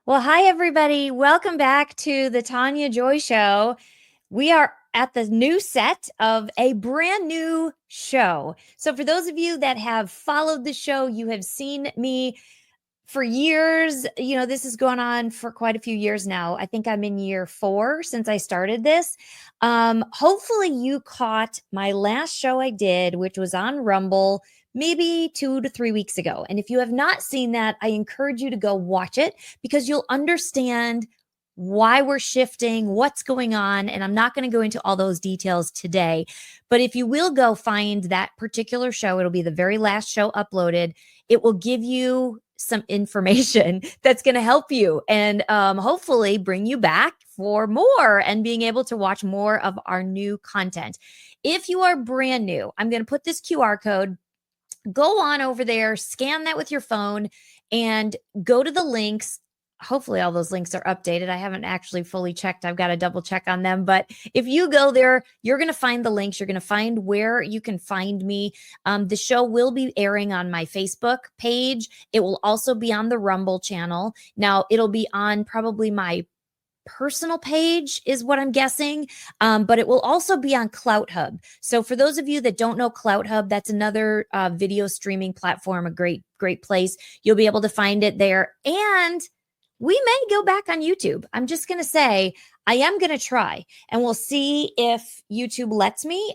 Well, hi, everybody. Welcome back to the Tania Joy Show. We are at the new set of a brand new show. So, for those of you that have followed the show, you have seen me for years. This has gone on for quite a few years now. I think I'm in year 4 since I started this. Hopefully, you caught my last show I did, which was on Rumble maybe 2 to 3 weeks ago. And if you have not seen that, I encourage you to go watch it because you'll understand why we're shifting, what's going on. And I'm not going to go into all those details today. But if you will go find that particular show, it'll be the very last show uploaded. It will give you some information that's going to help you and hopefully bring you back for more and being able to watch more of our new content. If you are brand new, I'm going to put this QR code. Go on over there, scan that with your phone, and go to the links. Hopefully all those links are updated. I haven't actually fully checked. I've got to double check on them. But if you go there, you're going to find the links. You're going to find where you can find me. The show will be airing on my Facebook page. It will also be on the Rumble channel. Now, it'll be on probably my personal page is what I'm guessing. But it will also be on CloutHub. So for those of you that don't know CloutHub, that's another video streaming platform, a great place. You'll be able to find it there. And we may go back on YouTube. I'm just going to say, I am going to try and we'll see if YouTube lets me.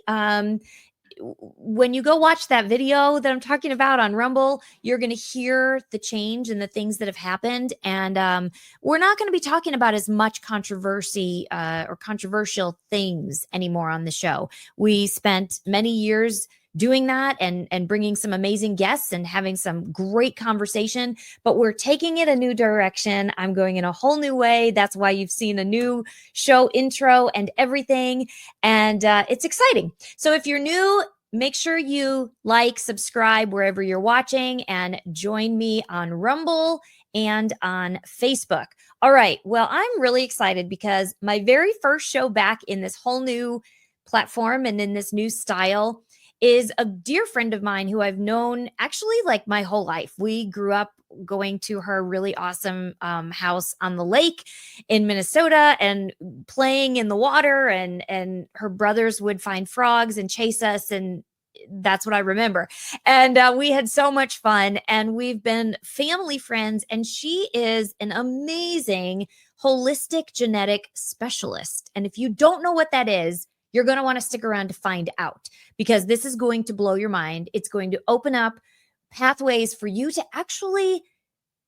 When you go watch that video that I'm talking about on Rumble, you're going to hear the change and the things that have happened. And we're not going to be talking about as much controversy or controversial things anymore on the show. We spent many years doing that and bringing some amazing guests and having some great conversation, but we're taking it a new direction. I'm going in a whole new way. That's why you've seen a new show intro and everything. And it's exciting. So if you're new, make sure you like, subscribe wherever you're watching, and join me on Rumble and on Facebook. All right. Well, I'm really excited because my very first show back in this whole new platform and in this new style is a dear friend of mine who I've known actually like my whole life. We grew up going to her really awesome house on the lake in Minnesota and playing in the water, and her brothers would find frogs and chase us, and that's what I remember. And we had so much fun, and we've been family friends, and she is an amazing holistic genetic specialist. And if you don't know what that is, you're going to want to stick around to find out, because this is going to blow your mind. It's going to open up pathways for you to actually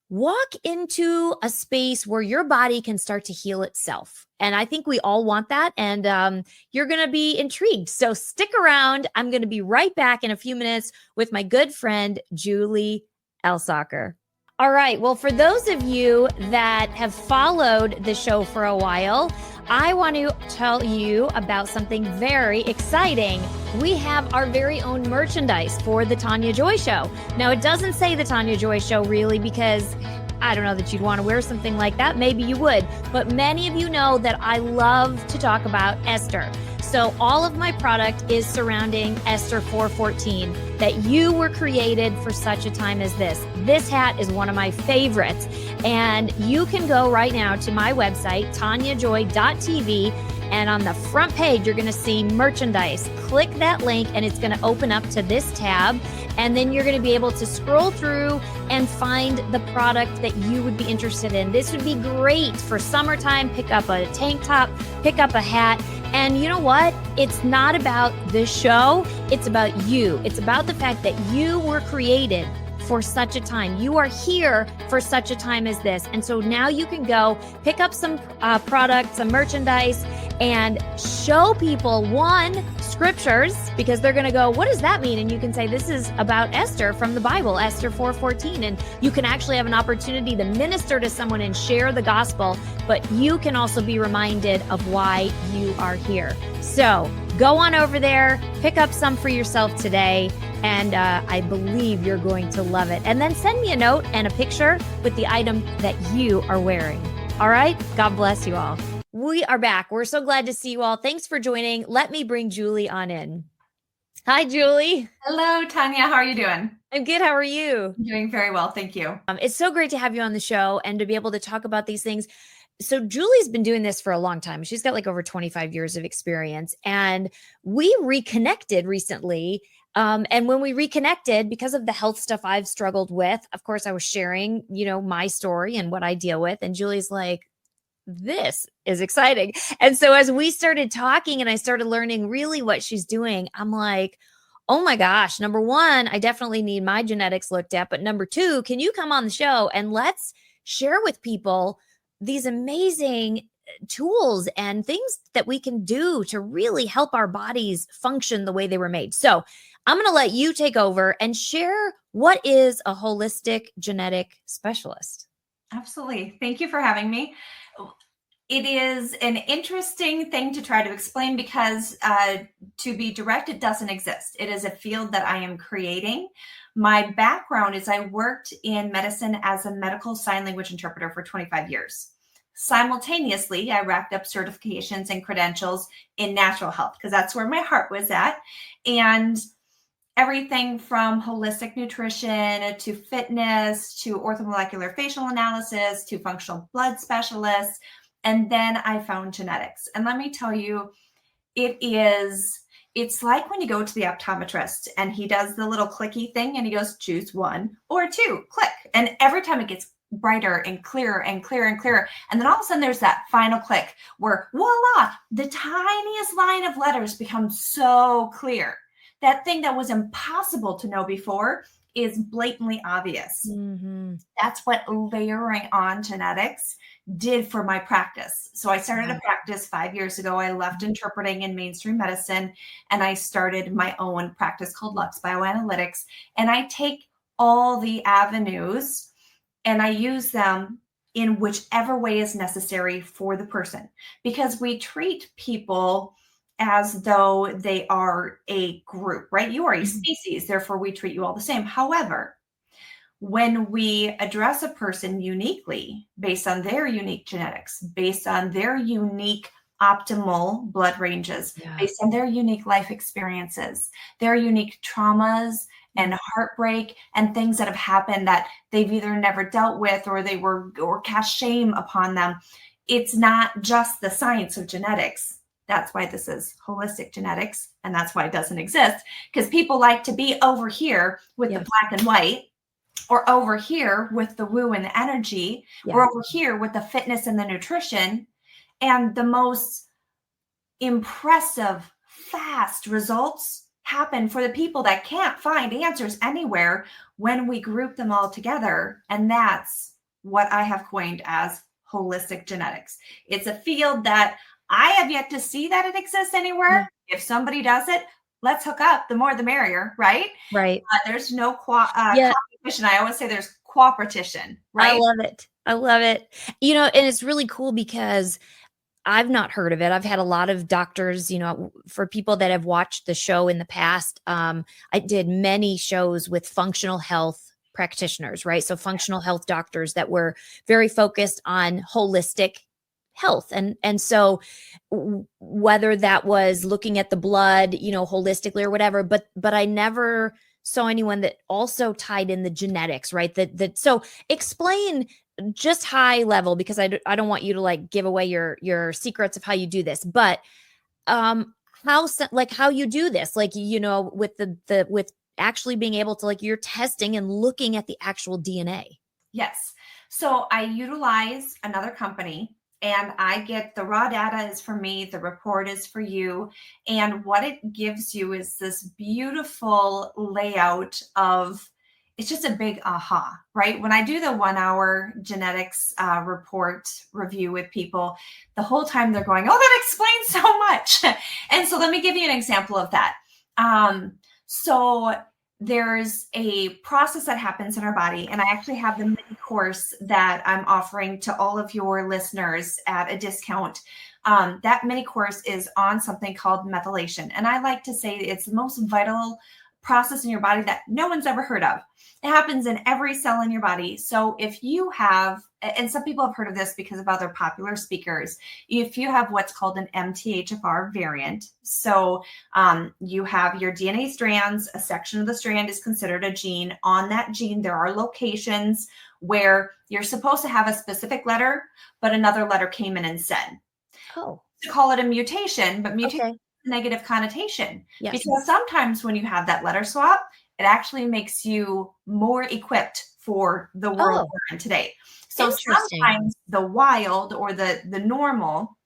walk into a space where your body can start to heal itself. And I think we all want that. And you're going to be intrigued. So stick around. I'm going to be right back in a few minutes with my good friend, Julie Elsacker. All right. Well, for those of you that have followed the show for a while, I want to tell you about something very exciting. We have our very own merchandise for the Tania Joy Show. Now, it doesn't say the Tania Joy Show really, because I don't know that you'd want to wear something like that. Maybe you would. But many of you know that I love to talk about Esther. So all of my product is surrounding Esther 4:14, that you were created for such a time as this. This hat is one of my favorites. And you can go right now to my website, taniajoy.tv. And on the front page, you're going to see merchandise. Click that link and it's going to open up to this tab. And then you're going to be able to scroll through and find the product that you would be interested in. This would be great for summertime. Pick up a tank top, pick up a hat. And you know what? It's not about the show. It's about you. It's about the fact that you were created for such a time. You are here for such a time as this. And so now you can go pick up some products, some merchandise, and show people, one, scriptures, because they're going to go, what does that mean? And you can say, this is about Esther from the Bible, Esther 4:14. And you can actually have an opportunity to minister to someone and share the gospel, but you can also be reminded of why you are here. So go on over there, pick up some for yourself today. And I believe you're going to love it. And then send me a note and a picture with the item that you are wearing. All right? God bless you all. We are back. We're so glad to see you all. Thanks for joining. Let me bring Julie on in. Hi, Julie. Hello, Tanya. How are you doing? I'm good. How are you? I'm doing very well, thank you. It's so great to have you on the show and to be able to talk about these things. So, Julie's been doing this for a long time. She's got like over 25 years of experience. And we reconnected recently. And when we reconnected, because of the health stuff I've struggled with, of course, I was sharing, my story and what I deal with. And Julie's like, this is exciting. And so as we started talking and I started learning really what she's doing, I'm like, oh my gosh, number one, I definitely need my genetics looked at. But number two, can you come on the show and let's share with people these amazing tools and things that we can do to really help our bodies function the way they were made. So I'm going to let you take over and share what is a holistic genetic specialist. Absolutely. Thank you for having me. It is an interesting thing to try to explain because, to be direct, it doesn't exist. It is a field that I am creating. My background is I worked in medicine as a medical sign language interpreter for 25 years. Simultaneously, I racked up certifications and credentials in natural health because that's where my heart was at. And everything from holistic nutrition to fitness to orthomolecular facial analysis to functional blood specialists. And then I found genetics. And let me tell you, it's like when you go to the optometrist and he does the little clicky thing and he goes, choose one or two, click. And every time it gets brighter and clearer and clearer and clearer. And then all of a sudden there's that final click where voila, the tiniest line of letters becomes so clear. That thing that was impossible to know before is blatantly obvious. Mm-hmm. That's what layering on genetics did for my practice. So I started a practice 5 years ago. I left interpreting in mainstream medicine and I started my own practice called Lux Bioanalytics. And I take all the avenues and I use them in whichever way is necessary for the person, because we treat people as though they are a group, right? You are a species, therefore we treat you all the same. However, when we address a person uniquely based on their unique genetics, based on their unique optimal blood ranges, based on their unique life experiences, their unique traumas and heartbreak and things that have happened that they've either never dealt with or cast shame upon them. It's not just the science of genetics. That's why this is holistic genetics, and that's why it doesn't exist, because people like to be over here with the black and white, or over here with the woo and the energy, or over here with the fitness and the nutrition. And the most impressive, fast results happen for the people that can't find answers anywhere when we group them all together. And that's what I have coined as holistic genetics. It's a field that I have yet to see that it exists anywhere. If somebody does it, let's hook up. The more the merrier, right? Right. There's no competition. I always say there's cooperation, right? I love it. I love it. And it's really cool because I've not heard of it. I've had a lot of doctors, for people that have watched the show in the past. I did many shows with functional health practitioners, right? So functional health doctors that were very focused on holistic health. And so whether that was looking at the blood, holistically or whatever, but I never saw anyone that also tied in the genetics, right? So explain just high level, because I don't want you to like give away your secrets of how you do this, but how you do this, like, with actually being able to, like, you're testing and looking at the actual DNA. Yes. So I utilize another company and I get the raw data is for me, the report is for you. And what it gives you is this beautiful layout of, it's just a big aha, right? When I do the 1 hour genetics report review with people, the whole time they're going, oh, that explains so much. And so let me give you an example of that. So there's a process that happens in our body, and I actually have the mini course that I'm offering to all of your listeners at a discount. That mini course is on something called methylation, and I like to say it's the most vital process in your body that no one's ever heard of. It happens in every cell in your body. So if you have, and some people have heard of this because of other popular speakers, if you have what's called an MTHFR variant, so you have your DNA strands, a section of the strand is considered a gene. On that gene, there are locations where you're supposed to have a specific letter, but another letter came in and said. Oh, To call it a mutation, but mutation okay. has a negative connotation. Yes. Because sometimes when you have that letter swap, it actually makes you more equipped for the world we're in today. So Interesting. sometimes the wild or the normal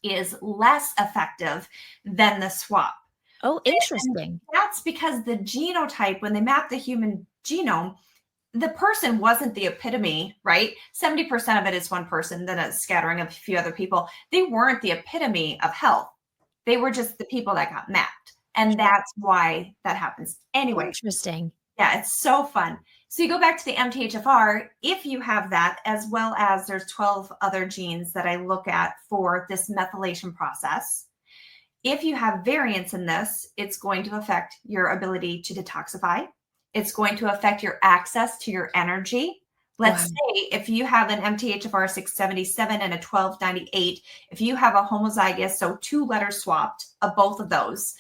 is less effective than the swap. Oh, interesting. That's because the genotype, when they map the human genome, the person wasn't the epitome, right? 70% of it is one person, then a scattering of a few other people. They weren't the epitome of health. They were just the people that got mapped. And that's why that happens. Anyway, Interesting. yeah, it's so fun. So you go back to the MTHFR, if you have that, as well as there's 12 other genes that I look at for this methylation process. If you have variants in this, it's going to affect your ability to detoxify. It's going to affect your access to your energy. Let's say if you have an MTHFR 677 and a 1298, if you have a homozygous, so 2 letters swapped of both of those,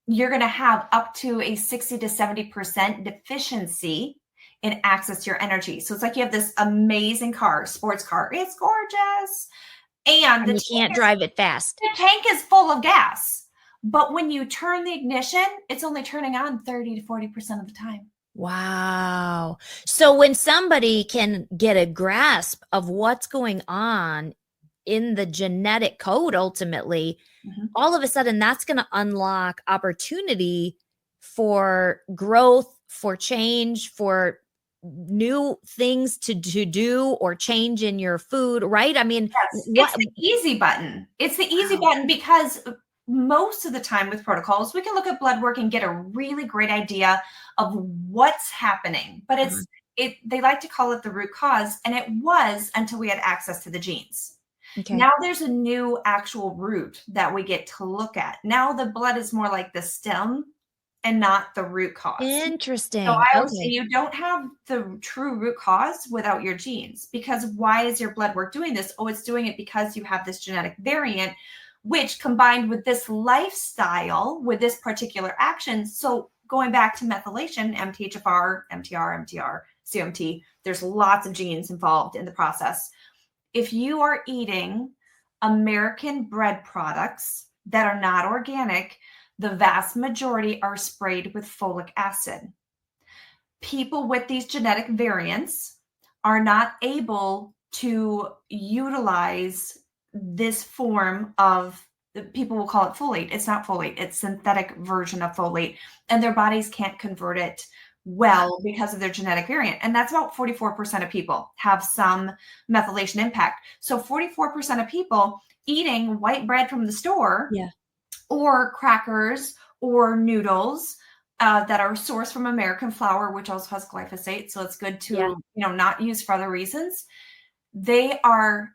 you're going to have up to a 60 to 70% deficiency in access to your energy. So it's like you have this amazing car, sports car. It's gorgeous. And you can't drive it fast. the tank is full of gas. But when you turn the ignition, it's only turning on 30 to 40% of the time. Wow. So when somebody can get a grasp of what's going on in the genetic code, ultimately, all of a sudden that's going to unlock opportunity for growth, for change, for new things to do or change in your food, right? I mean, yes, it's the easy button. It's the easy button because most of the time with protocols, we can look at blood work and get a really great idea of what's happening. But they like to call it the root cause, and it was until we had access to the genes. Okay. Now there's a new actual root that we get to look at. Now the blood is more like the stem and not the root cause. Interesting. So I always say you don't have the true root cause without your genes, because why is your blood work doing this? Oh, it's doing it because you have this genetic variant, which combined with this lifestyle, with this particular action. So going back to methylation, MTHFR, MTR, CMT, there's lots of genes involved in the process. If you are eating American bread products that are not organic, the vast majority are sprayed with folic acid. People with these genetic variants are not able to utilize this form of, people will call it folate. It's not folate. It's synthetic version of folate, and their bodies can't convert it well because of their genetic variant. And that's about 44% of people have some methylation impact. So 44% of people eating white bread from the store or crackers or noodles that are sourced from American flour, which also has glyphosate. So it's good to, not use for other reasons. They are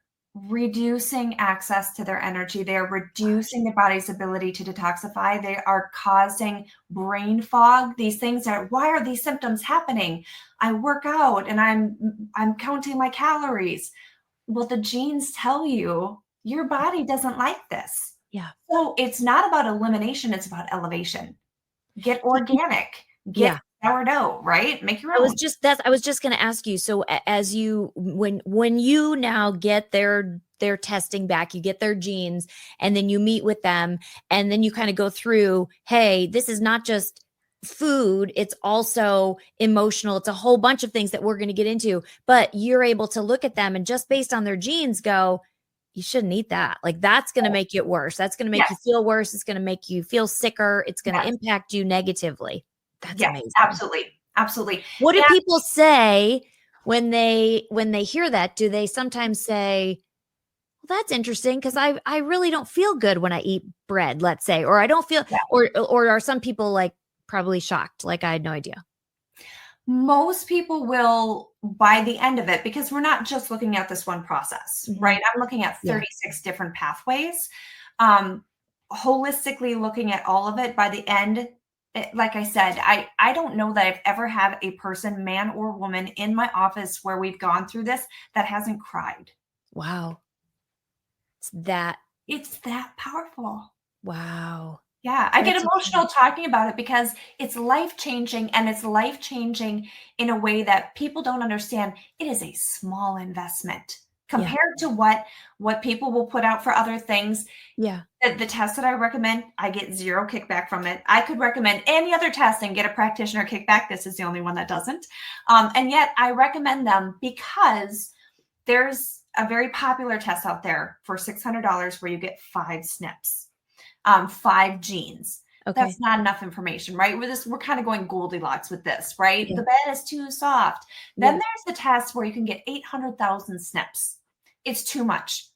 reducing access to their energy. They are reducing the body's ability to detoxify. They are causing brain fog. These things that, why are these symptoms happening? I work out and I'm counting my calories. Well, the genes tell you your body doesn't like this. Yeah. So it's not about elimination, it's about elevation. Get organic. Get sourdough, right? Make your own. I was just going to ask you. So as you, when you now get their testing back, you get their genes, and then you meet with them, and then you kind of go through, hey, this is not just food, it's also emotional. It's a whole bunch of things that we're going to get into, but you're able to look at them and just based on their genes go, you shouldn't eat that. Like that's going to make it worse. That's going to make you feel worse. It's going to make you feel sicker. It's going to impact you negatively. That's amazing. Absolutely. What do people say when they hear that? Do they sometimes say, well, that's interesting because I really don't feel good when I eat bread, let's say, or I don't feel, or are some people like probably shocked? Like I had no idea. Most people will, by the end of it, because we're not just looking at this one process, right? I'm looking at 36 different pathways. Holistically looking at all of it, by the end, like I said, I don't know that I've ever had a person, man or woman, in my office where we've gone through this that hasn't cried. Wow. It's that. It's that powerful. Wow. Yeah, I get That's emotional incredible. talking about it because it's life-changing, and it's life-changing in a way that people don't understand. It is a small investment Yeah. compared to what people will put out for other things. Yeah. The test that I recommend, I get zero kickback from it. I could recommend any other test and get a practitioner kickback. This is the only one that doesn't. And yet I recommend them because there's a very popular test out there for $600 where you get 5 SNPs, 5 genes. Okay. That's not enough information, right? We're kind of going Goldilocks with this, right? Yeah. The bed is too soft. Then Yeah. there's the test where you can get 800,000 SNPs. It's too much.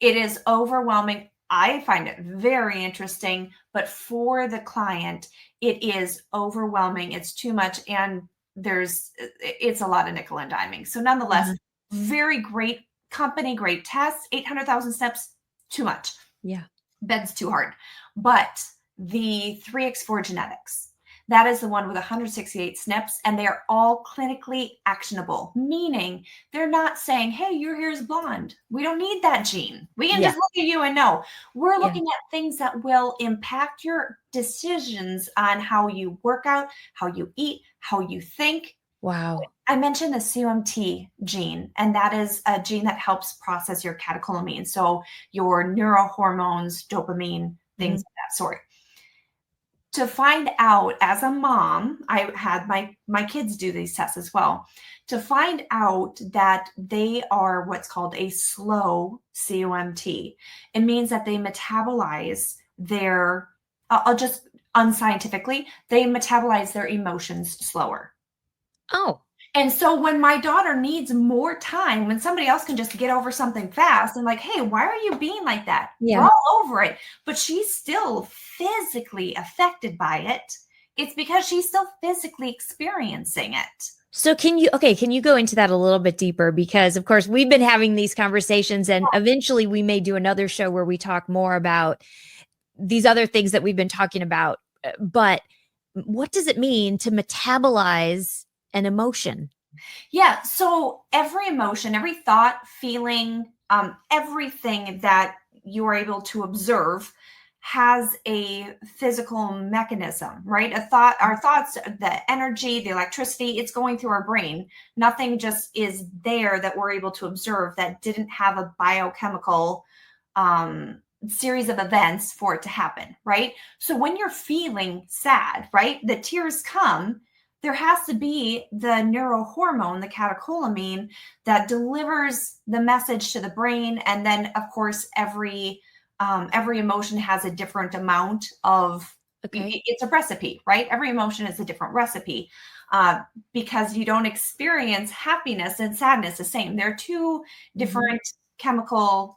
It is overwhelming. I find it very interesting, but for the client, it is overwhelming. It's too much, and it's a lot of nickel and diming. So nonetheless, Uh-huh. very great company, great tests. 800,000 SNPs, too much. Yeah. Bed's too hard. But the 3x4 genetics, that is the one with 168 SNPs, and they are all clinically actionable, meaning they're not saying, hey, your hair is blonde. We don't need that gene. We can Yeah. just look at you and know. We're Yeah. looking at things that will impact your decisions on how you work out, how you eat, how you think. Wow. I mentioned the COMT gene, and that is a gene that helps process your catecholamine. So your neurohormones, dopamine, things Mhm. of that sort. To find out, as a mom, I had my kids do these tests as well. To find out that they are what's called a slow COMT, it means that they metabolize their, I'll just unscientifically, they metabolize their emotions slower. Oh. And so when my daughter needs more time, when somebody else can just get over something fast and like, hey, why are you being like that? We're Yeah. all over it. But she's still physically affected by it. It's because she's still physically experiencing it. So can you go into that a little bit deeper? Because of course we've been having these conversations, and eventually we may do another show where we talk more about these other things that we've been talking about. But what does it mean to metabolize an emotion? Yeah. So every emotion, every thought, feeling, everything that you are able to observe has a physical mechanism, right? Our thoughts, the energy, the electricity, it's going through our brain. Nothing just is there that we're able to observe that didn't have a biochemical series of events for it to happen, right? So when you're feeling sad, right, the tears come, there has to be the neurohormone, the catecholamine, that delivers the message to the brain. And then, of course, every emotion has a different amount of. Okay. It's a recipe, right? Every emotion is a different recipe, because you don't experience happiness and sadness the same. They're two Mhm. different chemical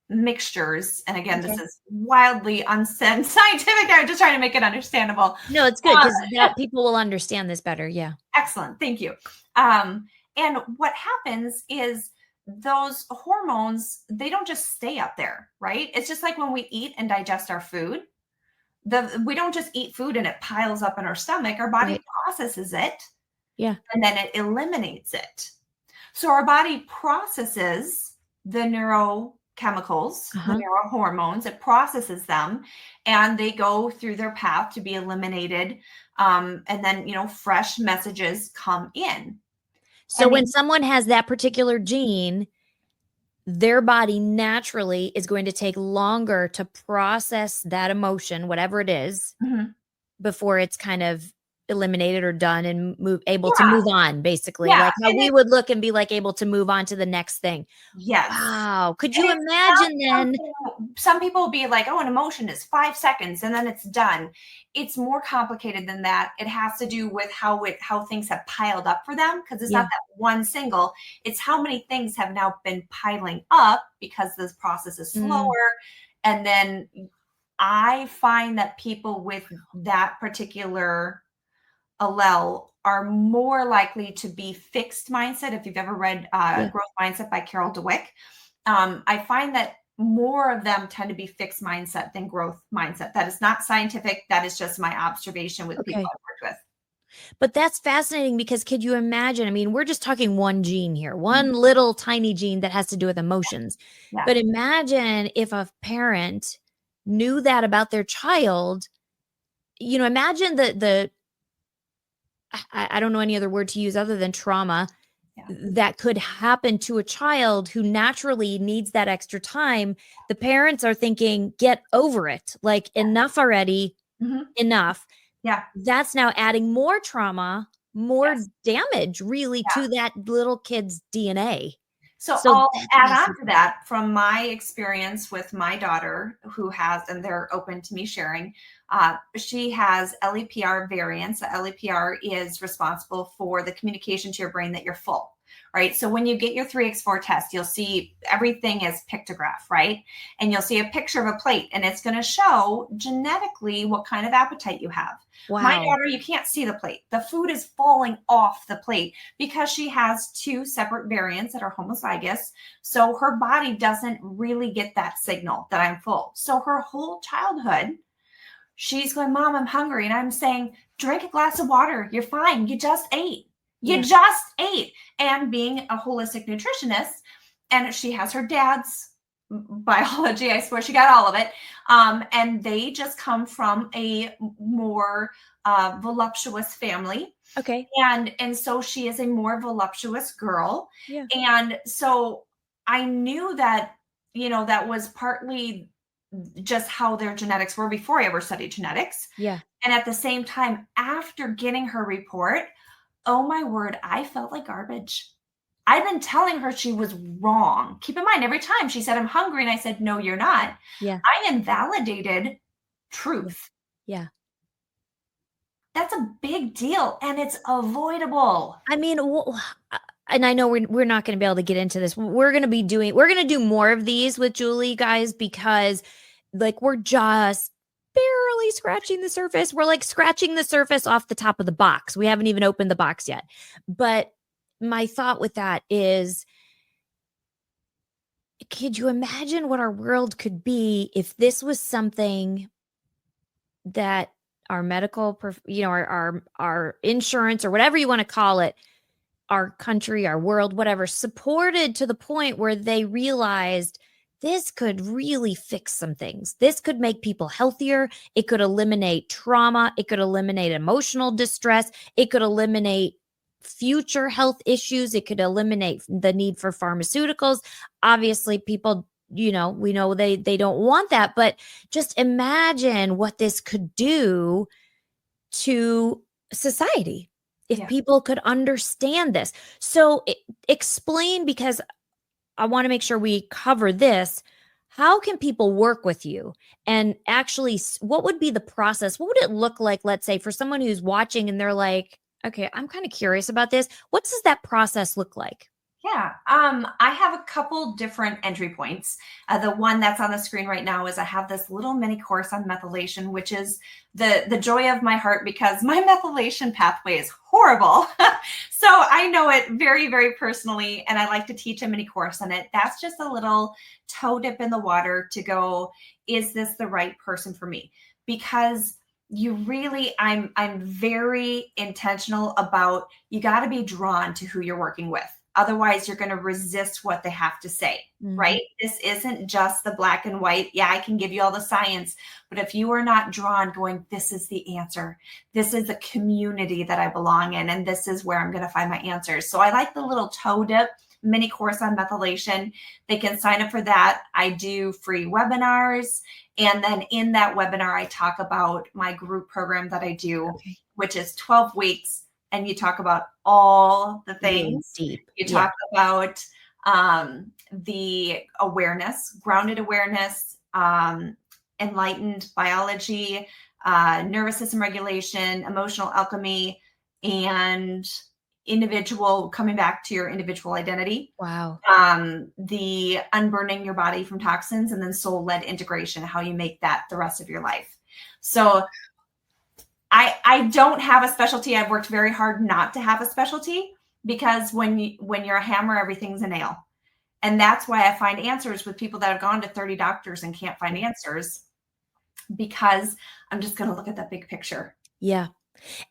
mixtures. And again, this Okay. is wildly unscientific. I'm just trying to make it understandable. No, it's good because that people will understand this better. Yeah. Excellent. Thank you. And what happens is those hormones, they don't just stay up there, right? It's just like when we eat and digest our food. We don't just eat food and it piles up in our stomach. Our body Right. processes it Yeah. and then it eliminates it. So our body processes the neurochemicals, the Uh-huh. neurohormones, it processes them, and they go through their path to be eliminated. And then, fresh messages come in. So And when someone has that particular gene, their body naturally is going to take longer to process that emotion, whatever it is, Mhm. before it's kind of eliminated or done and able to Yeah, move on, basically. yeah, Like how and we would look and be like able to move on to the next thing. yes. Wow. Could And you it's not imagine then? something. Some people will be like, oh, an emotion is 5 seconds and then it's done. It's more complicated than that. It has to do with how things have piled up for them, because it's not Yeah. that one single, it's how many things have now been piling up because this process is Mm, slower. And then I find that people with that particular allele are more likely to be fixed mindset. If you've ever read yeah. Growth Mindset by Carol Dweck, I find that more of them tend to be fixed mindset than growth mindset. That is not scientific. That is just my observation with people Okay. I've worked with. But that's fascinating because could you imagine? I mean, we're just talking one gene here, Mhm. one little tiny gene that has to do with emotions. Yeah. But imagine if a parent knew that about their child, imagine the I don't know any other word to use other than trauma Yeah. that could happen to a child who naturally needs that extra time. The parents are thinking, get over it. Like, enough already, Mhm. enough. Yeah. That's now adding more trauma, more Yes. damage really Yeah. to that little kid's DNA. So So I'll that's add on to fascinating. that from my experience with my daughter, who has, and they're open to me sharing. She has LEPR variants. The LEPR is responsible for the communication to your brain that you're full, right? So when you get your 3x4 test, you'll see everything is pictograph, right? And you'll see a picture of a plate, and it's going to show genetically what kind of appetite you have. My Wow. daughter, you can't see the plate. The food is falling off the plate because she has two separate variants that are homozygous. So her body doesn't really get that signal that I'm full. So her whole childhood, she's going, Mom, I'm hungry. And I'm saying, drink a glass of water. You're fine. You just ate. You Yeah. just ate. And being a holistic nutritionist, and she has her dad's biology, I swear she got all of it. And they just come from a more voluptuous family. Okay. And so she is a more voluptuous girl. Yeah. And so I knew that, that was partly just how their genetics were before I ever studied genetics. Yeah. And at the same time, after getting her report, oh my word, I felt like garbage. I've been telling her she was wrong. Keep in mind, every time she said, I'm hungry, and I said, no, you're not, Yeah. I invalidated Yeah. truth. Yeah. That's a big deal, and it's avoidable. I mean, and I know we're not going to be able to get into this. We're going to do more of these with Julie, guys, because like we're just barely scratching the surface. We're like scratching the surface off the top of the box. We haven't even opened the box yet. But my thought with that is, could you imagine what our world could be if this was something that our medical, our insurance or whatever you want to call it, our country, our world, whatever, supported to the point where they realized this could really fix some things. This could make people healthier. It could eliminate trauma. It could eliminate emotional distress. It could eliminate future health issues. It could eliminate the need for pharmaceuticals. Obviously, people, we know they don't want that, but just imagine what this could do to society if Yeah. people could understand this. So explain, because I want to make sure we cover this. How can people work with you? And actually, what would be the process? What would it look like, let's say, for someone who's watching and they're like, okay, I'm kind of curious about this. What does that process look like? Yeah, I have a couple different entry points. The one that's on the screen right now is I have this little mini course on methylation, which is the joy of my heart because my methylation pathway is horrible. So I know it very, very personally, and I like to teach a mini course on it. That's just a little toe dip in the water to go, is this the right person for me? Because I'm very intentional about, you got to be drawn to who you're working with. Otherwise, you're going to resist what they have to say, Mhm. right? This isn't just the black and white. Yeah, I can give you all the science, but if you are not drawn going, this is the answer, this is the community that I belong in, and this is where I'm going to find my answers. So I like the little toe dip mini course on methylation. They can sign up for that. I do free webinars. And then in that webinar, I talk about my group program that I do, Okay. which is 12 weeks. And you talk about all the Really things. deep. You Yeah. talk about the awareness, grounded awareness, enlightened biology, nervous system regulation, emotional alchemy, and coming back to your individual identity, Wow. the unburdening your body from toxins, and then soul-led integration, how you make that the rest of your life. So I don't have a specialty. I've worked very hard not to have a specialty because when you're a hammer, everything's a nail. And that's why I find answers with people that have gone to 30 doctors and can't find answers, because I'm just going to look at that big picture. Yeah.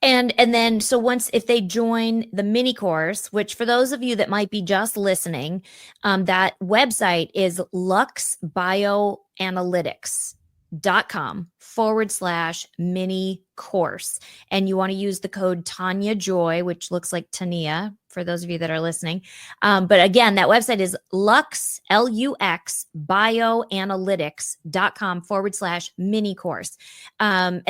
And then so once if they join the mini course, which for those of you that might be just listening, that website is luxbioanalytics.com/mini course. And you want to use the code Tania Joy, which looks like Tania for those of you that are listening. But again, that website is LUX bioanalytics.com/mini course. And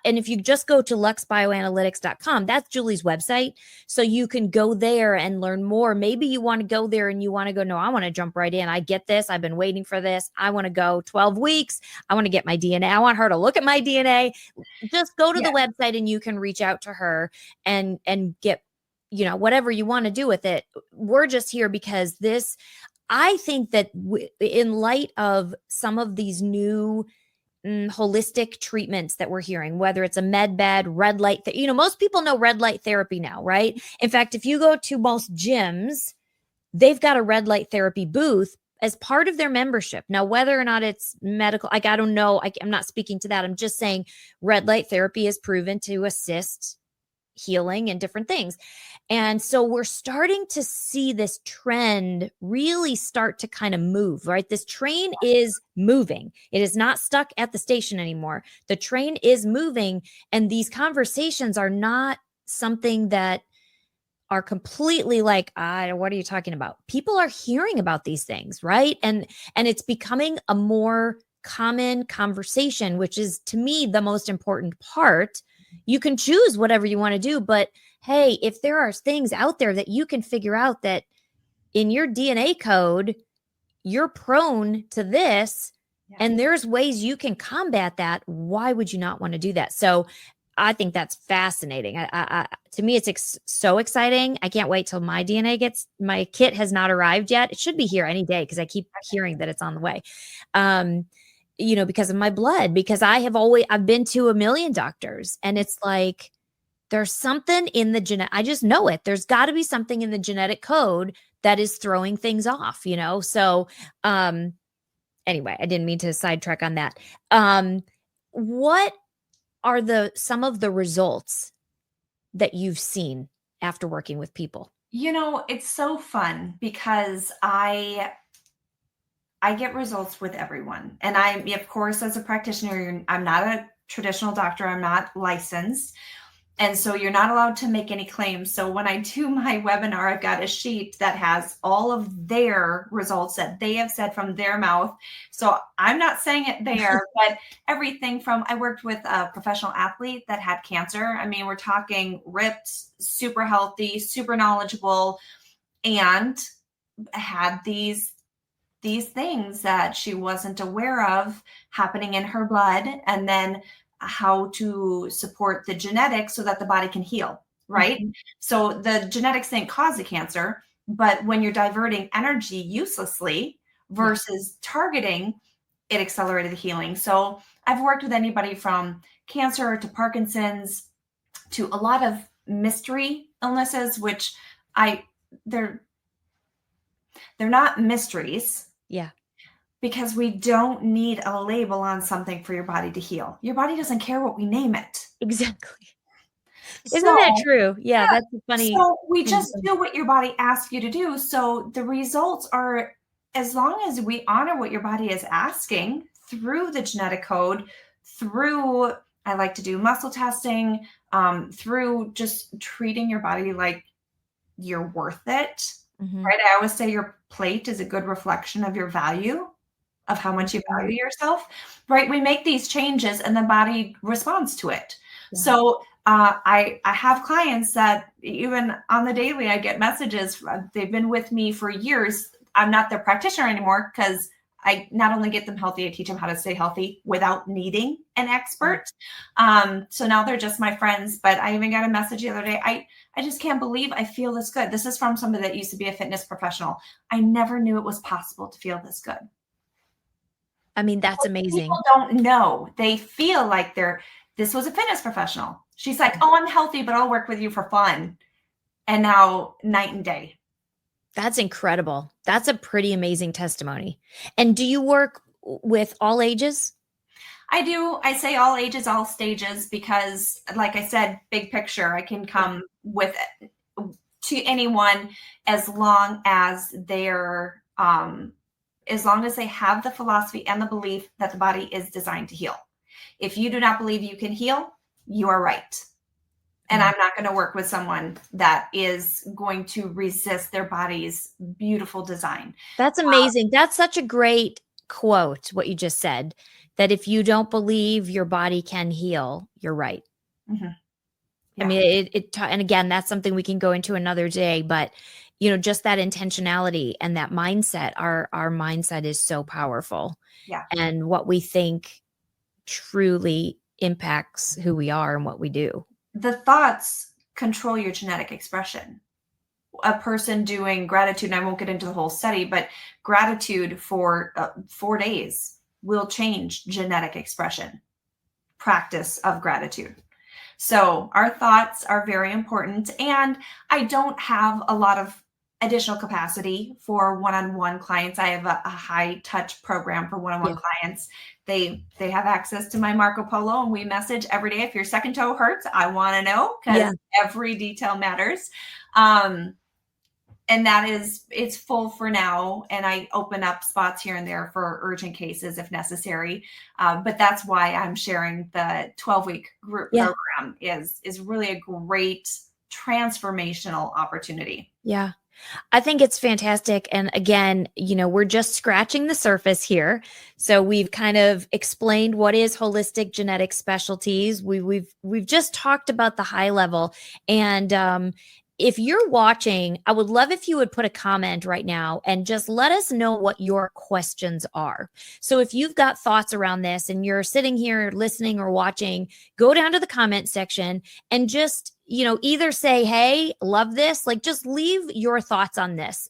if you just go to luxbioanalytics.com, that's Julie's website. So you can go there and learn more. Maybe you want to go there and you want to go, no, I want to jump right in. I get this. I've been waiting for this. I want to go 12 weeks. I want to get my DNA. I want her to look at my DNA. Just go to the website and you can reach out to her and get, whatever you want to do with it. We're just here because I think that in light of some of these new holistic treatments that we're hearing, whether it's a med bed, red light, most people know red light therapy now, right? In fact, if you go to most gyms, they've got a red light therapy booth as part of their membership. Now, whether or not it's medical, I don't know. I'm not speaking to that. I'm just saying red light therapy is proven to assist healing and different things. And so we're starting to see this trend really start to kind of move, right? This train is moving. It is not stuck at the station anymore. The train is moving, and these conversations are not something that are completely like, what are you talking about? People are hearing about these things, right? And it's becoming a more common conversation, which is, to me, the most important part. You can choose whatever you want to do, but hey, if there are things out there that you can figure out that in your DNA code, you're prone to this, and there's ways you can combat that, why would you not want to do that? So I think that's fascinating. To me, it's so exciting. I can't wait till my kit has not arrived yet. It should be here any day because I keep hearing that it's on the way. Because of my blood, because I've been to a million doctors, and it's like, there's something in the genetic, I just know it. There's got to be something in the genetic code that is throwing things off, So, anyway, I didn't mean to sidetrack on that. What are some of the results that you've seen after working with people? It's so fun because I get results with everyone. And I, of course, as a practitioner, I'm not a traditional doctor. I'm not licensed. And so you're not allowed to make any claims. So when I do my webinar, I've got a sheet that has all of their results that they have said from their mouth. So I'm not saying it there, but everything from, I worked with a professional athlete that had cancer. I mean, we're talking ripped, super healthy, super knowledgeable, and had these things that she wasn't aware of happening in her blood, and then how to support the genetics so that the body can heal, right? Mm-hmm. So the genetics didn't cause the cancer, but when you're diverting energy uselessly versus targeting, it accelerated the healing. So I've worked with anybody from cancer to Parkinson's to a lot of mystery illnesses, which they're not mysteries. Yeah. Because we don't need a label on something for your body to heal. Your body doesn't care what we name it. Exactly. Isn't that true? Yeah, that's funny. So we just do what your body asks you to do. So the results are, as long as we honor what your body is asking through the genetic code, through, I like to do muscle testing, through just treating your body like you're worth it, right? I always say your plate is a good reflection of your value, of how much you value yourself, right? We make these changes and the body responds to it. Yeah. So I have clients that even on the daily, I get messages. They've been with me for years. I'm not their practitioner anymore because I not only get them healthy, I teach them how to stay healthy without needing an expert. So now they're just my friends, but I even got a message the other day. I just can't believe I feel this good. This is from somebody that used to be a fitness professional. I never knew it was possible to feel this good. I mean, that's amazing. People don't know. They feel like this was a fitness professional. She's like, oh, I'm healthy, but I'll work with you for fun. And now night and day. That's incredible. That's a pretty amazing testimony. And do you work with all ages? I do. I say all ages, all stages, because like I said, big picture, I can come with it to anyone as long as they're, as long as they have the philosophy and the belief that the body is designed to heal. If you do not believe you can heal, you are right. And I'm not going to work with someone that is going to resist their body's beautiful design. That's amazing. That's such a great quote, what you just said, that if you don't believe your body can heal, you're right. Mm-hmm. Yeah. I mean, and again, that's something we can go into another day, but just that intentionality and that mindset, our mindset is so powerful. Yeah. And what we think truly impacts who we are and what we do. The thoughts control your genetic expression. A person doing gratitude, and I won't get into the whole study, but gratitude for 4 days will change genetic expression, practice of gratitude. So our thoughts are very important. And I don't have a lot of additional capacity for one-on-one clients. I have a high touch program for one-on-one clients. They have access to my Marco Polo, and we message every day. If your second toe hurts, I want to know, because every detail matters. And it's full for now. And I open up spots here and there for urgent cases if necessary. But that's why I'm sharing the 12-week group program is really a great transformational opportunity. Yeah. I think it's fantastic. And again, we're just scratching the surface here. So we've kind of explained what is holistic genetic specialties. We've just talked about the high level. And if you're watching, I would love if you would put a comment right now and just let us know what your questions are. So if you've got thoughts around this and you're sitting here listening or watching, go down to the comment section and just either say, hey, love this, like just leave your thoughts on this.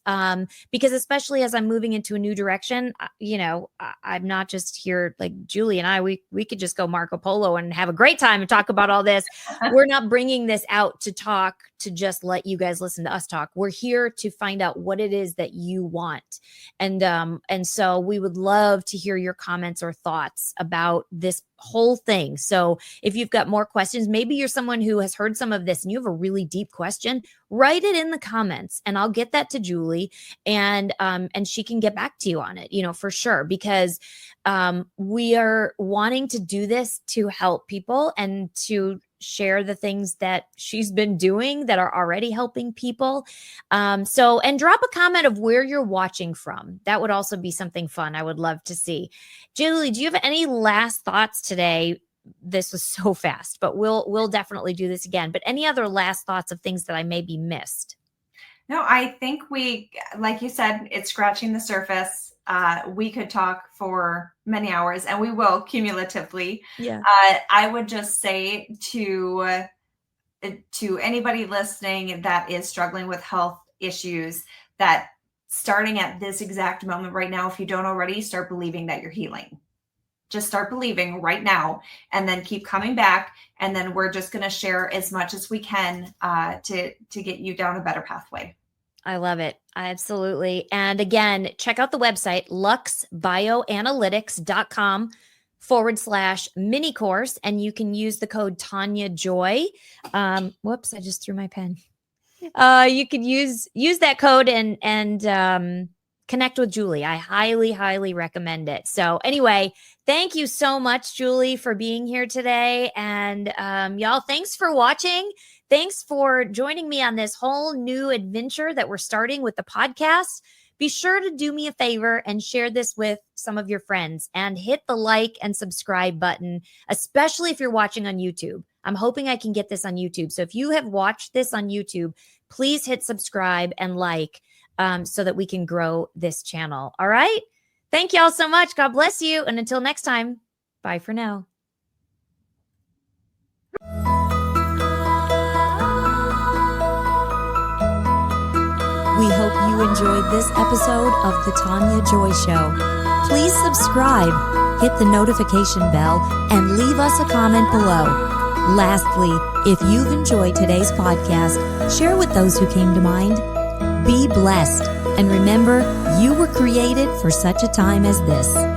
Because especially as I'm moving into a new direction, I'm not just here, like Julie and I, we could just go Marco Polo and have a great time and talk about all this. We're not bringing this out to talk, to just let you guys listen to us talk. We're here to find out what it is that you want. And so we would love to hear your comments or thoughts about this whole thing. So if you've got more questions, maybe you're someone who has heard some of this and you have a really deep question, write it in the comments and I'll get that to Julie and she can get back to you on it, for sure, because we are wanting to do this to help people and to share the things that she's been doing that are already helping people. And drop a comment of where you're watching from. That would also be something fun. I would love to see. Julie, do you have any last thoughts today? This was so fast, but we'll definitely do this again. But any other last thoughts of things that I maybe missed? No, I think we, like you said, it's scratching the surface. We could talk for many hours, and we will cumulatively. Yeah. I would just say to anybody listening that is struggling with health issues, that starting at this exact moment right now, if you don't already, start believing that you're healing. Just start believing right now, and then keep coming back. And then we're just going to share as much as we can to get you down a better pathway. I love it. Absolutely. And again, check out the website, luxbioanalytics.com/mini course. And you can use the code Tania Joy. Whoops, I just threw my pen. You could use that code and connect with Julie. I highly, highly recommend it. So anyway, thank you so much, Julie, for being here today. And y'all, thanks for watching. Thanks for joining me on this whole new adventure that we're starting with the podcast. Be sure to do me a favor and share this with some of your friends and hit the like and subscribe button, especially if you're watching on YouTube. I'm hoping I can get this on YouTube. So if you have watched this on YouTube, please hit subscribe and like so that we can grow this channel. All right. Thank y'all so much. God bless you. And until next time, bye for now. We hope you enjoyed this episode of The Tania Joy Show. Please subscribe, hit the notification bell, and leave us a comment below. Lastly, if you've enjoyed today's podcast, share with those who came to mind. Be blessed. And remember, you were created for such a time as this.